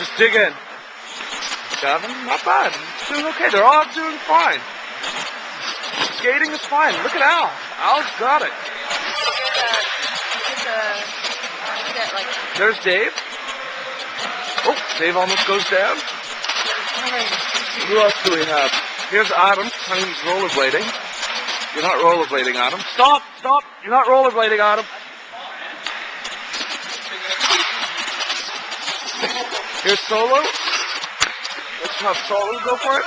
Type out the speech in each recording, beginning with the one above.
Just dig in. Gavin, not bad. He's doing okay. They're all doing fine. Skating is fine. Look at Al. Al's got it. There's Dave. Oh, Dave almost goes down. Who else do we have? Here's Adam. I think he's rollerblading. You're not rollerblading, Adam. Stop! Stop! You're not rollerblading, Adam. Here's Solo. Let's have Solo go for it.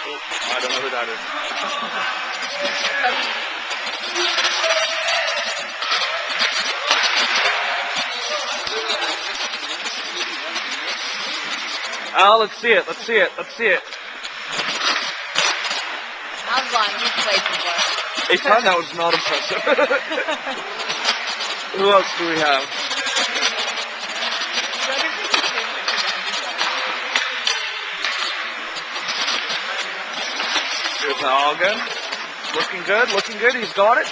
Oh, I don't know who that is. Al, let's see it. Let's see it. Let's see it. I'm blind. You played before. A ton? That was not impressive. Who else do we have? Here's Al again. Looking good. Looking good. He's got it.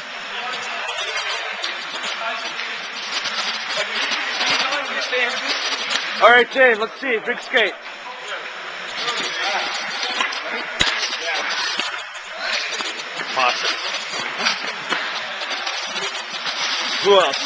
All right, Dave, let's see. Big skate. Awesome. Who else?